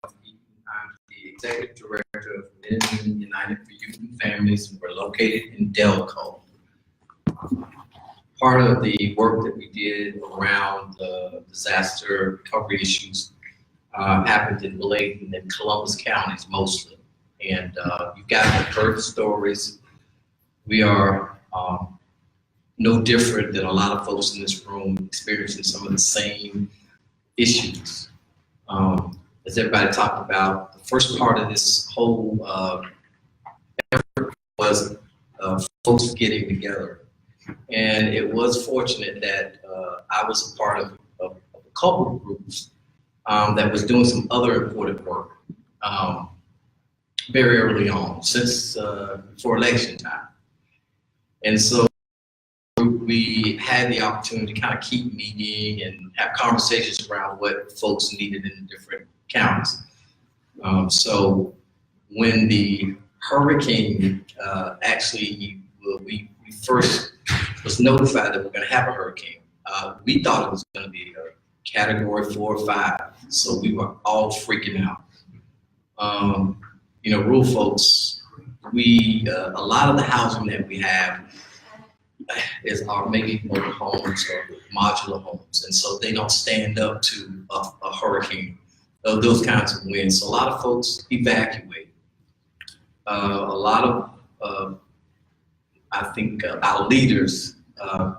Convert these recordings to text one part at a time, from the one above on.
I'm the Executive Director of Men United for Youth and Families. We're located in Delco. Part of the work that we did around the disaster recovery issues happened in Wilmington and Columbus counties mostly. And you've got to heard the stories. We are no different than a lot of folks in this room experiencing some of the same issues. As everybody talked about, the first part of this whole effort was folks getting together. And it was fortunate that I was a part of a couple of groups that was doing some other important work very early on, since before election time. And so we had the opportunity to kind of keep meeting and have conversations around what folks needed in the different counties. So when the hurricane we first was notified that we're going to have a hurricane, we thought it was going to be a category 4 or 5, so we were all freaking out. Rural folks, a lot of the housing that we have are maybe mobile homes or modular homes, and so they don't stand up to a hurricane of those kinds of winds. So a lot of folks evacuate. A lot of I think our leaders, I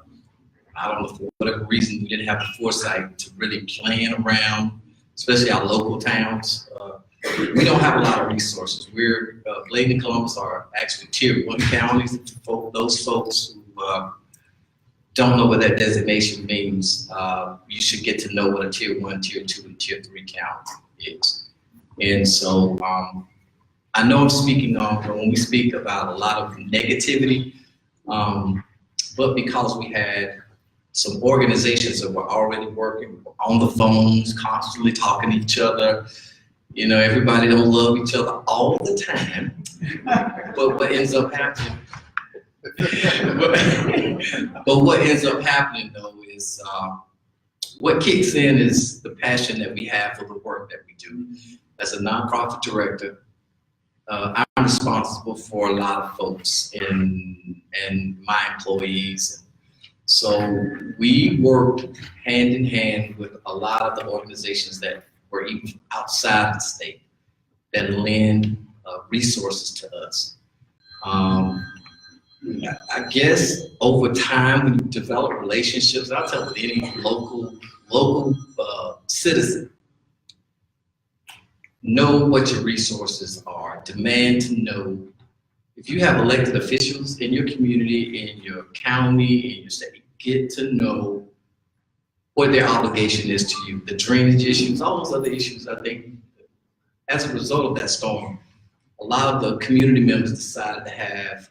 don't know, for whatever reason, we didn't have the foresight to really plan around, especially our local towns. We don't have a lot of resources. Bladen and Columbus are actually tier 1 counties. For those folks who don't know what that designation means, you should get to know what a tier 1, tier 2, and tier 3 county is. And so I know I'm speaking on when we speak about a lot of negativity, but because we had some organizations that were already working on the phones, constantly talking to each other. Everybody don't love each other all the time, but what ends up happening, but what ends up happening though is what kicks in is the passion that we have for the work that we do. As a nonprofit director, I'm responsible for a lot of folks and my employees. So we work hand in hand with a lot of the organizations that were even outside the state that lend resources to us. I guess over time when you develop relationships, I'll tell any local citizen, know what your resources are. Demand to know. If you have elected officials in your community, in your county, in your state, get to know what their obligation is to you. The drainage issues, all those other issues, I think, as a result of that storm, a lot of the community members decided to have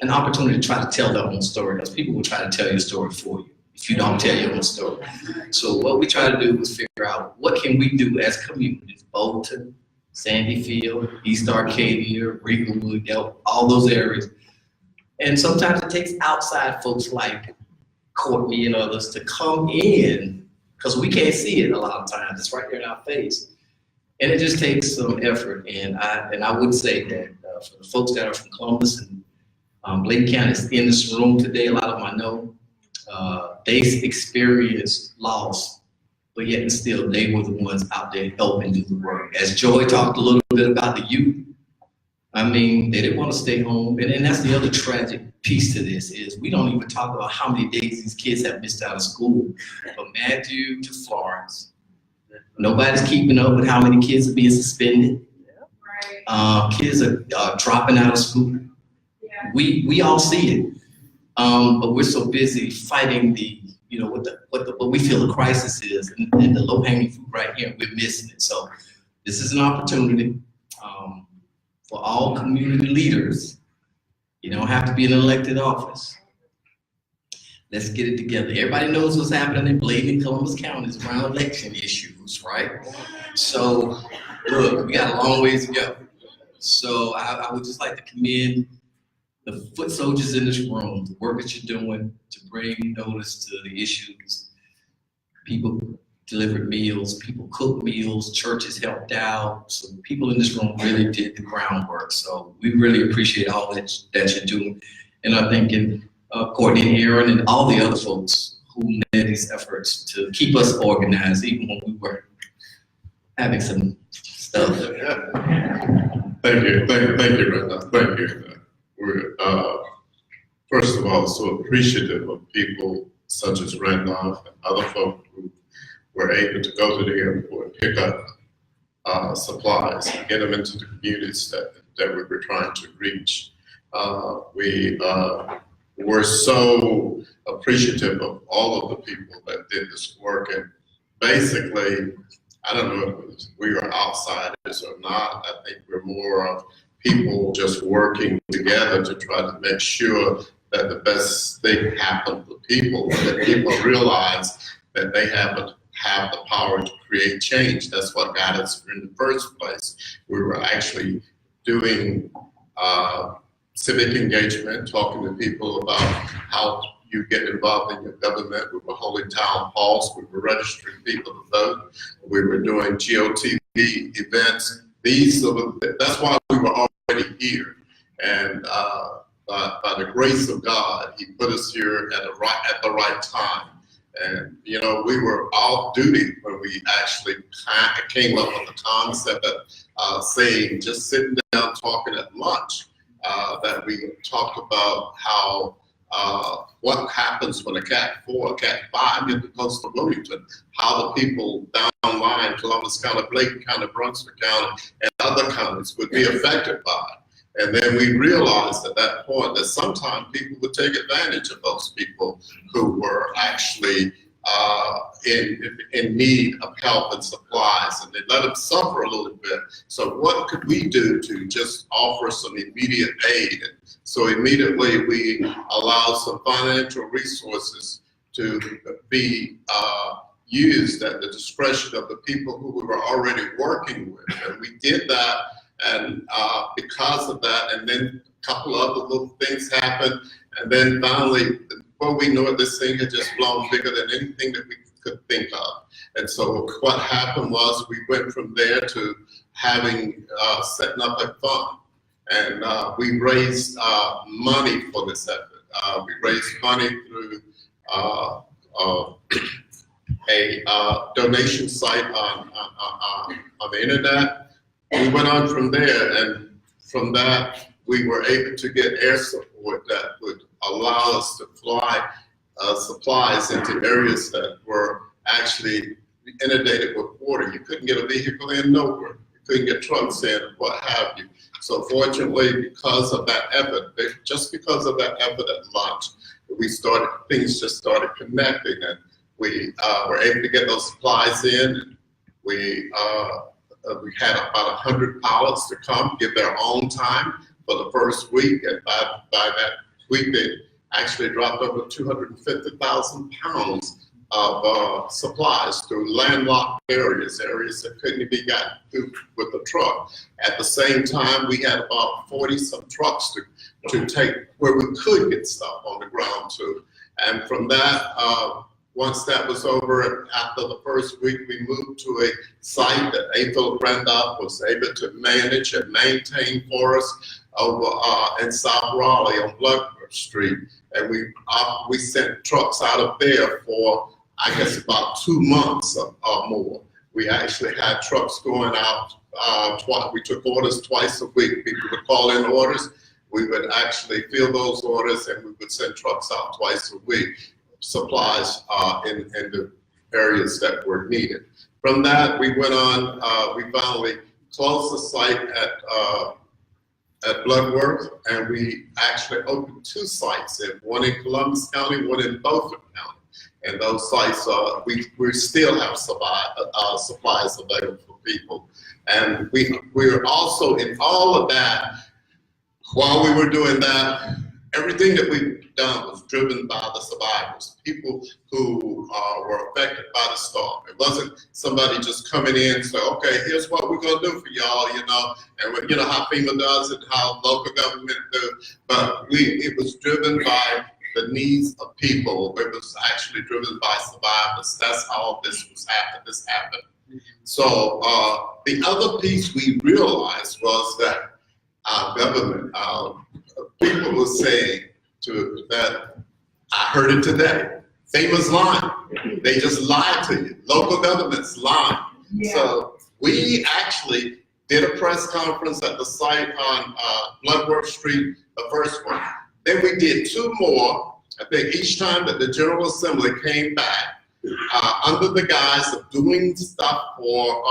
an opportunity to try to tell their own story, because people will try to tell your story for you if you don't tell your own story. So what we try to do is figure out what can we do as communities, Bolton, Sandyfield, East Arcadia, Regalwood, all those areas. And sometimes it takes outside folks like Courtney and others to come in, because we can't see it a lot of times. It's right there in our face. And it just takes some effort. And I would say that for the folks that are from Columbus and Bladen County is in this room today, a lot of them I know, they experienced loss, but yet and still they were the ones out there helping do the work. As Joy talked a little bit about the youth, I mean, they didn't want to stay home. And that's the other tragic piece to this is we don't even talk about how many days these kids have missed out of school. From Matthew to Florence, nobody's keeping up with how many kids are being suspended. Kids are dropping out of school. We all see it, but we're so busy fighting what we feel the crisis is, and the low-hanging fruit right here, we're missing it. So this is an opportunity for all community leaders. You don't have to be in an elected office. Let's get it together. Everybody knows what's happening in Bladen and Columbus counties around election issues, right? So look, we got a long ways to go. So I would just like to commend the foot soldiers in this room, the work that you're doing to bring notice to the issues. People delivered meals, people cooked meals, churches helped out. So people in this room really did the groundwork. So we really appreciate all that you're doing. And I think Courtney and Aaron and all the other folks who led these efforts to keep us organized, even when we were having some stuff. Thank you, Brenda. Thank you. We're, first of all, so appreciative of people such as Randolph and other folks who were able to go to the airport and pick up supplies and get them into the communities that we were trying to reach. We were so appreciative of all of the people that did this work, and basically, I don't know if we were outsiders or not. I think we're more of people just working together to try to make sure that the best thing happened for people, that people realize that they have the power to create change. That's what got us in the first place. We were actually doing civic engagement, talking to people about how you get involved in your government. We were holding town halls. We were registering people to vote. We were doing GOTV events. That's why we were already here. And by the grace of God, He put us here at the right time. And, you know, we were off duty when we actually came up with the concept of saying, just sitting down talking at lunch, that we talked about how what happens when a Cat 4 or Cat 5 gets close to Wilmington, how the people down the line, Columbus County, Blake County, Brunswick County, and other counties would be affected by it. And then we realized at that point that sometimes people would take advantage of those people who were actually in need of help and supplies, and they let them suffer a little bit. So what could we do to just offer some immediate aid? And so immediately we allowed some financial resources to be used at the discretion of the people who we were already working with. And we did that, and because of that, and then a couple other little things happened, and then finally, before we knew it, this thing had just blown bigger than anything that we could think of. And so what happened was we went from there to having, setting up a fund. And we raised money for this effort. We raised money through a donation site on the internet. We went on from there, and from that, we were able to get air support that would allow us to fly supplies into areas that were actually inundated with water. You couldn't get a vehicle in nowhere. You couldn't get trucks in, what have you. So fortunately, because of that effort, just because of that effort at launch, things just started connecting, and we were able to get those supplies in. We had about 100 pilots to come, give their own time for the first week, and by that week, they actually dropped over 250,000 pounds of supplies through landlocked areas that couldn't be gotten through with a truck. At the same time, we had about 40-some trucks to take where we could get stuff on the ground too. And from that, once that was over, after the first week, we moved to a site that A. Randolph was able to manage and maintain for us over in South Raleigh on Bloodworth Street. And we sent trucks out of there for, I guess, about 2 months or more. We actually had trucks going out we took orders twice a week. People would call in orders. We would actually fill those orders, and we would send trucks out twice a week, supplies in the areas that were needed. From that, we went on, we finally closed the site at Bloodworth, and we actually opened 2 sites, one in Columbus County, one in Beaufort County. And those sites, we still have supplies available for people. And we were also in all of that, while we were doing that, everything that we've done was driven by the survivors, people who were affected by the storm. It wasn't somebody just coming in and say, okay, here's what we're gonna do for y'all, you know, and you know how FEMA does it, how local government do, but it was driven by the needs of people. It was actually driven by survivors. That's how this happened. So the other piece we realized was that our government, people were saying that, I heard it today, famous line. They just lied to you. Local governments lie. Yeah. So we actually did a press conference at the site on Bloodworth Street, the first one. Then we did 2 more, I think each time that the General Assembly came back, under the guise of doing stuff for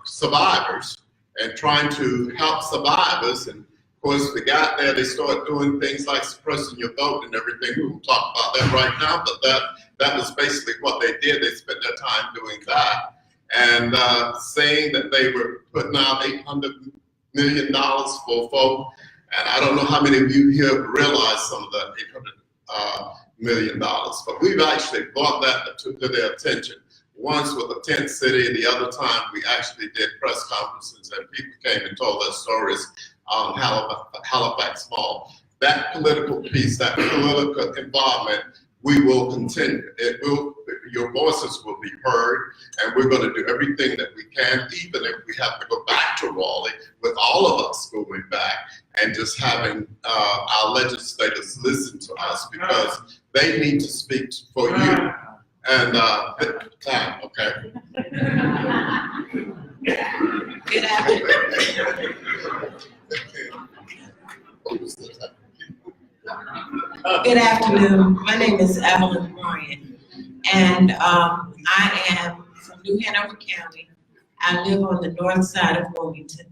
survivors and trying to help survivors. And of course, we got there, they started doing things like suppressing your vote and everything. We won't talk about that right now, but that was basically what they did. They spent their time doing that. And saying that they were putting out $800 million for folk. And I don't know how many of you here realize some of that $800 million. But we've actually brought that to their attention. Once with a tent city, the other time we actually did press conferences and people came and told their stories on Halifax Mall. That political piece, that political involvement, we will continue. Your voices will be heard, and we're going to do everything that we can, even if we have to go back to Raleigh, with all of us going back and just having our legislators listen to us, because they need to speak for you. And okay. Good afternoon. Good afternoon. My name is Evelyn Bryant, and I am from New Hanover County. I live on the north side of Wilmington.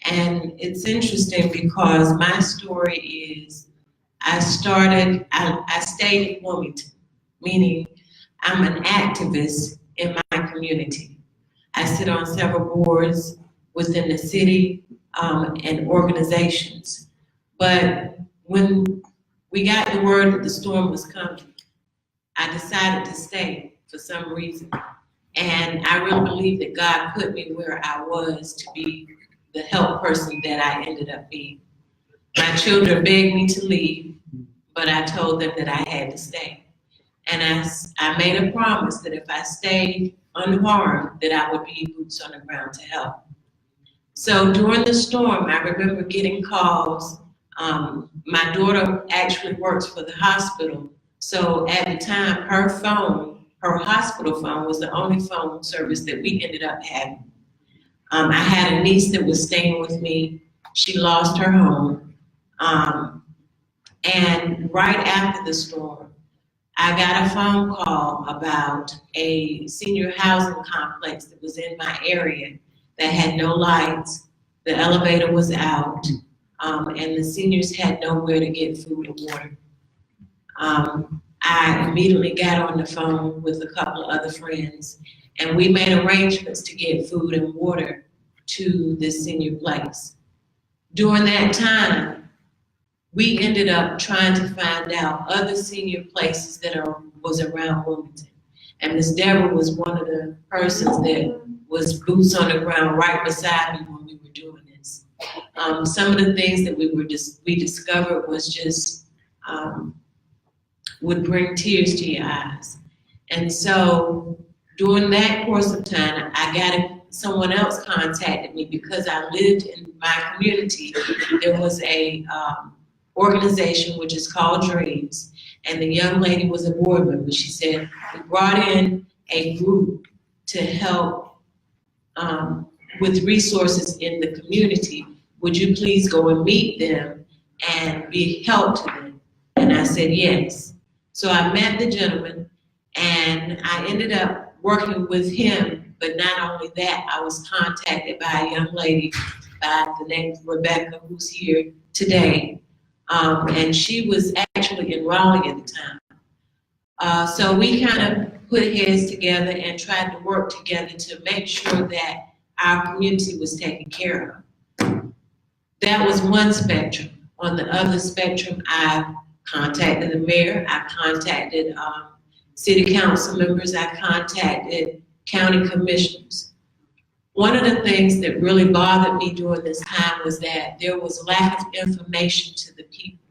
And it's interesting because my story is I stayed in Wilmington, meaning I'm an activist in my community. I sit on several boards within the city and organizations. But when we got the word that the storm was coming, I decided to stay for some reason. And I really believe that God put me where I was to be the help person that I ended up being. My children begged me to leave, but I told them that I had to stay. And I made a promise that if I stayed unharmed, that I would be boots on the ground to help. So during the storm, I remember getting calls. My daughter actually works for the hospital. So at the time, her hospital phone was the only phone service that we ended up having. I had a niece that was staying with me. She lost her home. And right after the storm, I got a phone call about a senior housing complex that was in my area that had no lights. The elevator was out, and the seniors had nowhere to get food and water. I immediately got on the phone with a couple of other friends, and we made arrangements to get food and water to this senior place. During that time, we ended up trying to find out other senior places that was around Wilmington. And Ms. Deborah was one of the persons that was boots on the ground right beside me when we were doing this. Some of the things that we discovered was just would bring tears to your eyes. And so during that course of time, someone else contacted me because I lived in my community. There was a organization which is called Dreams, and the young lady was a board member. She said, we brought in a group to help with resources in the community. Would you please go and meet them and be help to them? And I said, yes. So I met the gentleman, and I ended up working with him. But not only that, I was contacted by a young lady by the name of Rebecca, who's here today. And she was actually in Raleigh at the time. So we kind of put heads together and tried to work together to make sure that our community was taken care of. That was one spectrum. On the other spectrum, I contacted the mayor, I contacted city council members, I contacted county commissioners. one of the things that really bothered me during this time was that there was lack of information to the people.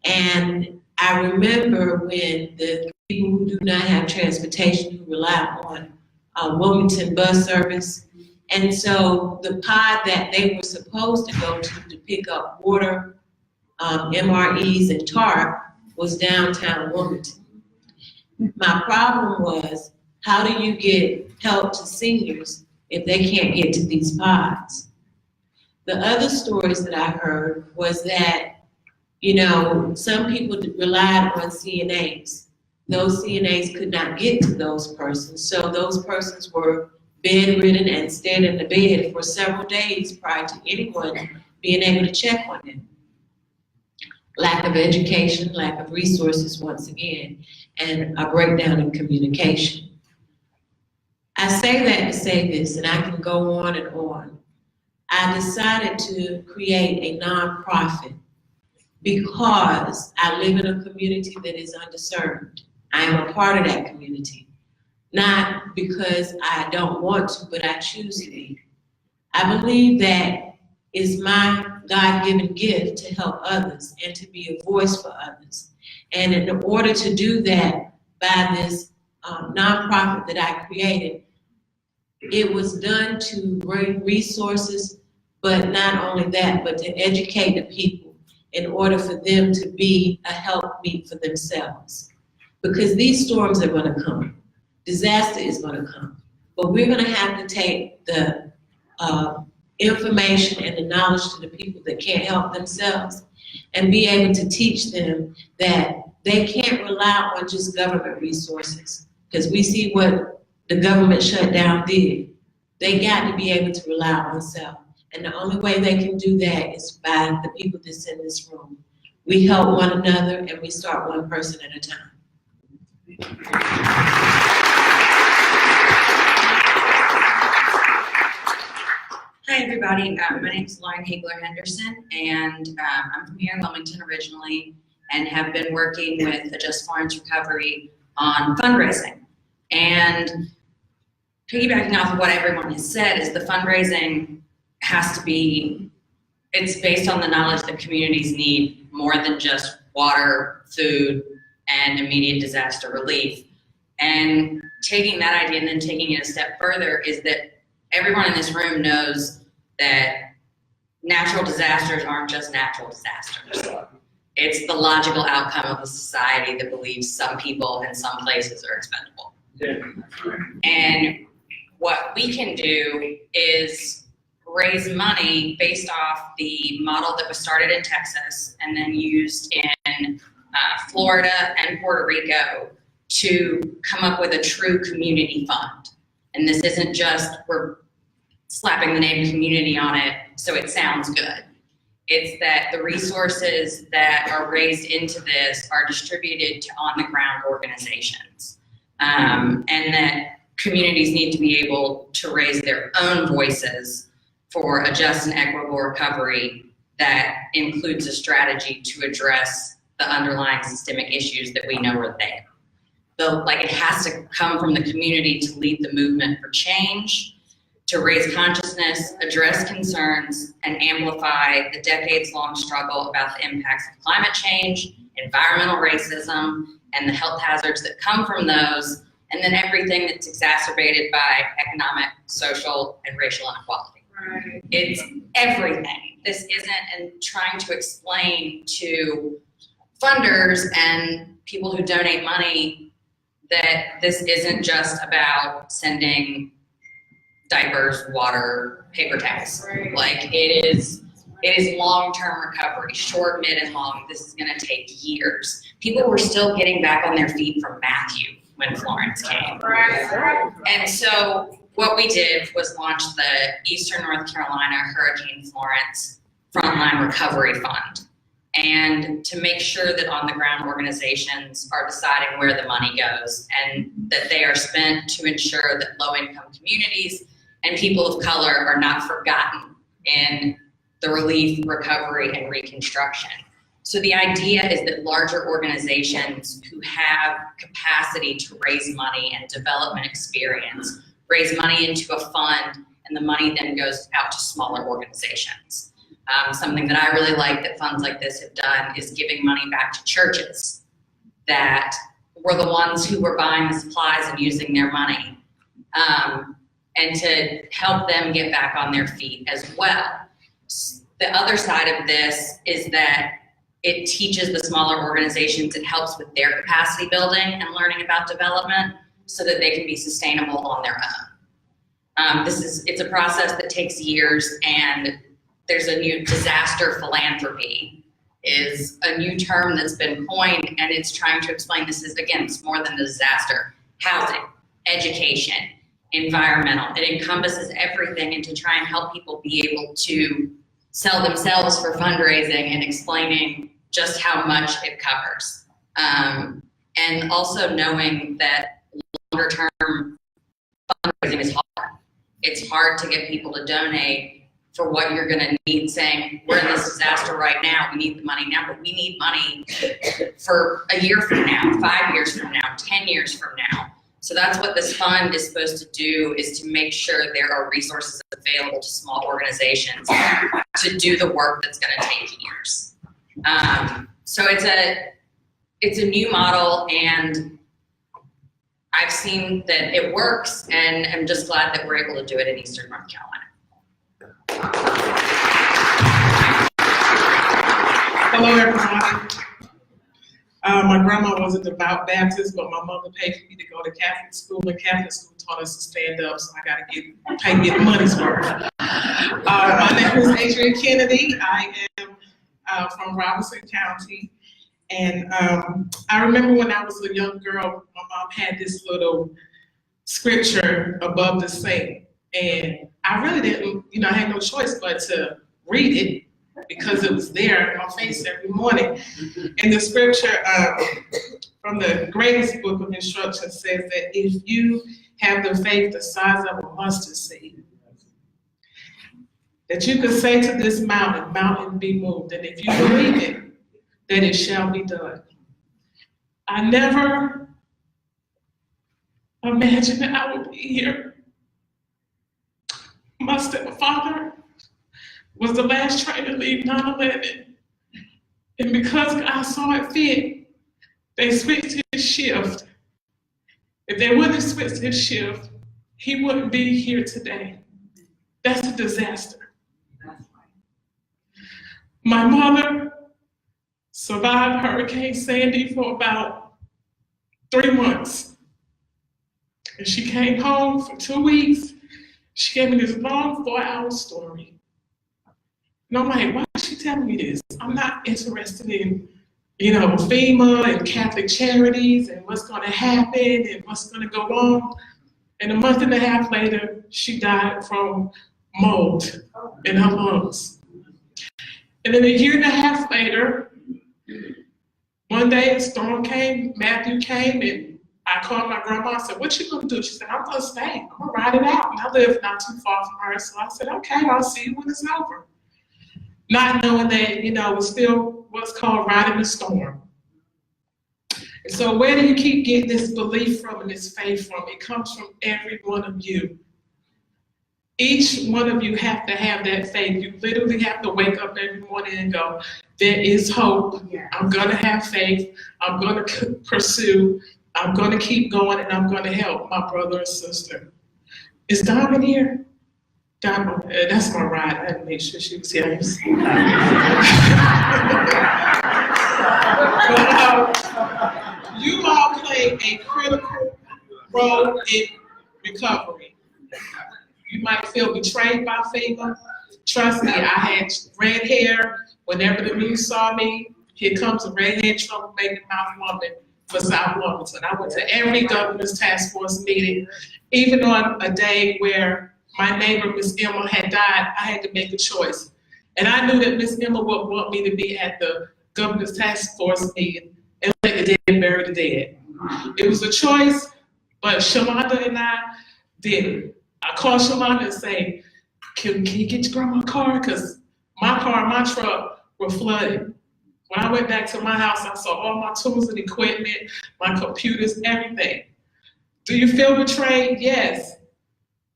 And I remember when the people who do not have transportation, who rely on Wilmington bus service, and so the pod that they were supposed to go to pick up water, MREs and TARP was downtown Wilmington. My problem was, how do you get help to seniors if they can't get to these pods? The other stories that I heard was that, you know, some people relied on CNAs. Those CNAs could not get to those persons, so those persons were bedridden and stayed in the bed for several days prior to anyone being able to check on them. Lack of education, lack of resources once again, and a breakdown in communication. I say that to say this, and I can go on and on. I decided to create a nonprofit because I live in a community that is underserved. I am a part of that community. Not because I don't want to, but I choose to be. I believe that it's my God-given gift to help others and to be a voice for others. And in order to do that by this nonprofit that I created, it was done to bring resources, but not only that, but to educate the people in order for them to be a helpmeet for themselves. Because these storms are gonna come. Disaster is gonna come. But we're gonna have to take the information and the knowledge to the people that can't help themselves and be able to teach them that they can't rely on just government resources. Because we see what the government shutdown did. They got to be able to rely on self. And the only way they can do that is by the people that's in this room. We help one another and we start one person at a time. Hi everybody, my name is Lauren Hagler Henderson, and I'm from here in Wilmington originally, and have been working with Just Florence Recovery on fundraising. And piggybacking off of what everyone has said is the fundraising has to be, it's based on the knowledge that communities need more than just water, food, and immediate disaster relief. And taking that idea and then taking it a step further is that everyone in this room knows that natural disasters aren't just natural disasters. It's the logical outcome of a society that believes some people in some places are expendable. And what we can do is raise money based off the model that was started in Texas and then used in Florida and Puerto Rico to come up with a true community fund. And this isn't just, we're slapping the name community on it so it sounds good. It's that the resources that are raised into this are distributed to on-the-ground organizations. And that communities need to be able to raise their own voices for a just and equitable recovery that includes a strategy to address the underlying systemic issues that we know are there. It has to come from the community to lead the movement for change, to raise consciousness, address concerns, and amplify the decades-long struggle about the impacts of climate change, environmental racism, and the health hazards that come from those, and then everything that's exacerbated by economic, social, and racial inequality. Right. It's everything. This isn't trying to explain to funders and people who donate money that this isn't just about sending diapers, water, paper towels. Right. Like it is long-term recovery, short, mid, and long. This is gonna take years. People were still getting back on their feet from Matthew when Florence came. Right. And so what we did was launch the Eastern North Carolina Hurricane Florence Frontline Recovery Fund. And to make sure that on-the-ground organizations are deciding where the money goes and that they are spent to ensure that low-income communities and people of color are not forgotten in the relief, recovery, and reconstruction. So the idea is that larger organizations who have capacity to raise money and development experience raise money into a fund and the money then goes out to smaller organizations. Something that I really like that funds like this have done is giving money back to churches that were the ones who were buying the supplies and using their money, and to help them get back on their feet as well. The other side of this is that it teaches the smaller organizations, it helps with their capacity building and learning about development so that they can be sustainable on their own. It's a process that takes years, and there's a new disaster philanthropy is a new term that's been coined, and it's trying to explain this is, again, it's more than a disaster. Housing, education, environmental, it encompasses everything, and to try and help people be able to sell themselves for fundraising and explaining just how much it covers. And also knowing that longer term fundraising is hard. It's hard to get people to donate for what you're gonna need, saying, we're in this disaster right now, we need the money now, but we need money for a year from now, 5 years from now, 10 years from now. So that's what this fund is supposed to do, is to make sure there are resources available to small organizations to do the work that's gonna take years. So it's a new model, and I've seen that it works, and I'm just glad that we're able to do it in Eastern North Carolina. Hello, everybody. My grandma was a devout Baptist, but my mother paid for me to go to Catholic school, and Catholic school taught us to stand up, so I got to get money's worth. My name is Adrian Kennedy. I am from Robinson County, and I remember when I was a young girl, my mom had this little scripture above the sink, and I really didn't, I had no choice but to read it because it was there in my face every morning. And the scripture from the greatest book of instructions says that if you have the faith the size of a mustard seed, that you could say to this mountain, mountain be moved, and if you believe it, that it shall be done. I never imagined that I would be here. My stepfather was the last train to leave 9/11. And because God saw it fit, they switched his shift. If they wouldn't have switched his shift, he wouldn't be here today. That's a disaster. My mother survived Hurricane Sandy for about 3 months. And she came home for 2 weeks. She gave me this long 4-hour story. And I'm like, why is she telling me this? I'm not interested in, FEMA and Catholic charities and what's gonna happen and what's gonna go on. And a month and a half later, she died from mold in her lungs. And then a year and a half later, one day a storm came, Matthew came, and I called my grandma and said, what you gonna do? She said, I'm gonna stay, I'm gonna ride it out. And I live not too far from her, so I said, okay, I'll see you when it's over. Not knowing that, it's still what's called riding the storm. And so where do you keep getting this belief from and this faith from? It comes from every one of you. Each one of you have to have that faith. You literally have to wake up every morning and go, there is hope. I'm gonna have faith. I'm gonna pursue. I'm gonna keep going, and I'm gonna help my brother and sister. Is Diamond here? Diamond, that's my ride. I had to make sure she was here. You all play a critical role in recovery. You might feel betrayed by FEMA. Trust me, I had red hair. Whenever the news saw me, here comes a redhead troublemaker mouth woman for South Wilmington. I went to every governor's task force meeting, even on a day where my neighbor, Miss Emma, had died. I had to make a choice. And I knew that Miss Emma would want me to be at the governor's task force meeting and let the dead bury the dead. It was a choice, but Shalonda and I did it. I called Shalonda and say, can you get your grandma a car? Because my car and my truck were flooded. When I went back to my house, I saw all my tools and equipment, my computers, everything. Do you feel betrayed? Yes.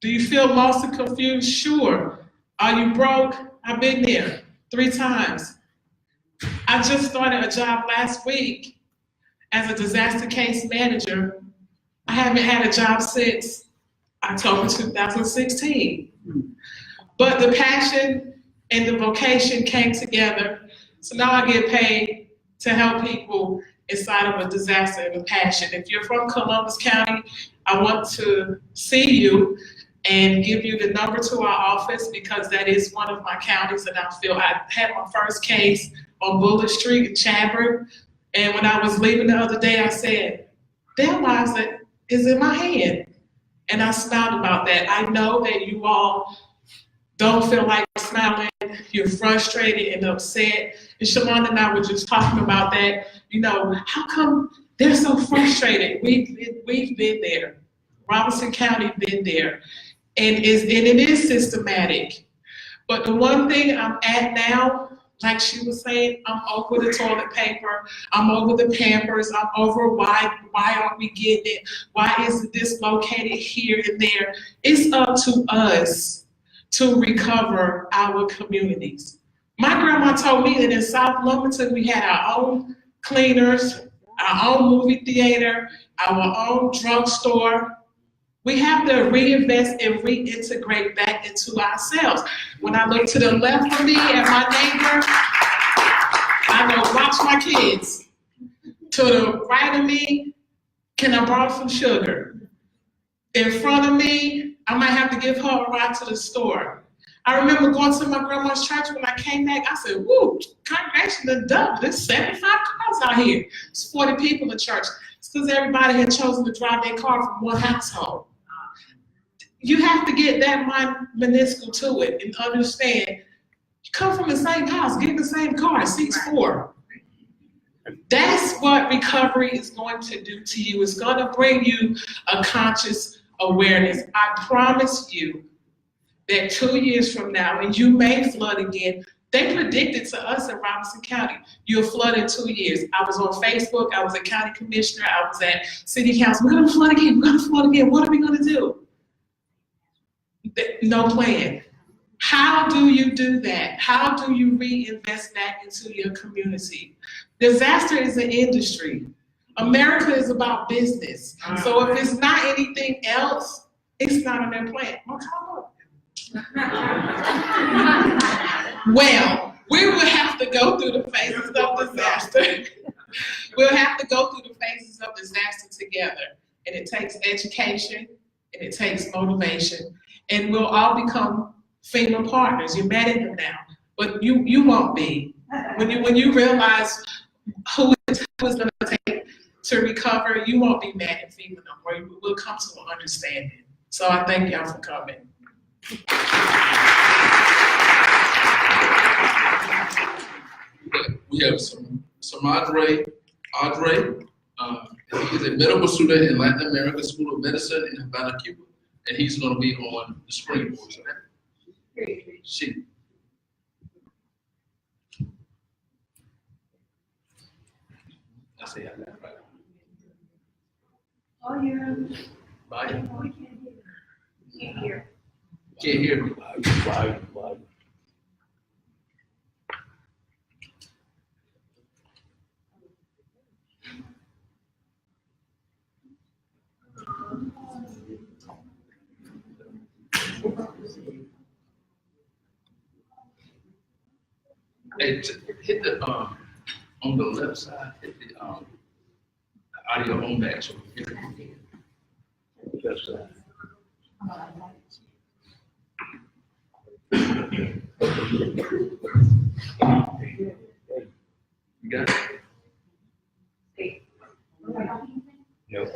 Do you feel lost and confused? Sure. Are you broke? I've been there 3 times. I just started a job last week as a disaster case manager. I haven't had a job since October 2016. But the passion and the vocation came together. So now I get paid to help people inside of a disaster and a passion. If you're from Columbus County, I want to see you and give you the number to our office, because that is one of my counties that I feel. I had my first case on Bullitt Street in Chadbourne, and when I was leaving the other day, I said, their lives is in my hand. And I smiled about that. I know that you all don't feel like smiling. You're frustrated and upset. And Shalon and I were just talking about that. You know, how come they're so frustrated? We've been there. Robinson County been there. And it is systematic. But the one thing I'm at now, like she was saying, I'm over the toilet paper, I'm over the Pampers, I'm over why aren't we getting it? Why is this located here and there? It's up to us to recover our communities. My grandma told me that in South Wilmington we had our own cleaners, our own movie theater, our own drugstore. We have to reinvest and reintegrate back into ourselves. When I look to the left of me at my neighbor, I go, watch my kids. To the right of me, can I borrow some sugar? In front of me, I might have to give her a ride to the store. I remember going to my grandma's church. When I came back, I said, woo, congregation done doubled. There's 75 cars out here. It's 40 people in church. It's because everybody had chosen to drive their car from one household. You have to get that minuscule to it and understand, you come from the same house, get in the same car, seats 4. That's what recovery is going to do to you. It's going to bring you a conscious awareness. I promise you that 2 years from now, and you may flood again, they predicted to us in Robinson County, you'll flood in 2 years. I was on Facebook, I was a county commissioner, I was at city council. We're gonna flood again, What are we gonna do? No plan. How do you do that? How do you reinvest back into your community? Disaster is an industry. America is about business. So if it's not anything else, it's not on their plan. Well, we will have to go through the phases of disaster. We'll have to go through the phases of disaster together. And it takes education, and it takes motivation. And we'll all become FEMA partners. You're mad at them now, but you won't be. When you realize who it's going to take to recover, you won't be mad at FEMA no more. We'll come to an understanding. So I thank y'all for coming. We have some Audrey. He is a medical student in Latin America School of Medicine in Havana, Cuba. And he's going to be on the screen for us. She. I say that right. Oh, yeah. Bye. We can't hear. Can't hear me. Bye. Hey, hit the on the left side. Hit the audio on back so we can hear it. Just that. You got it? Hey. No.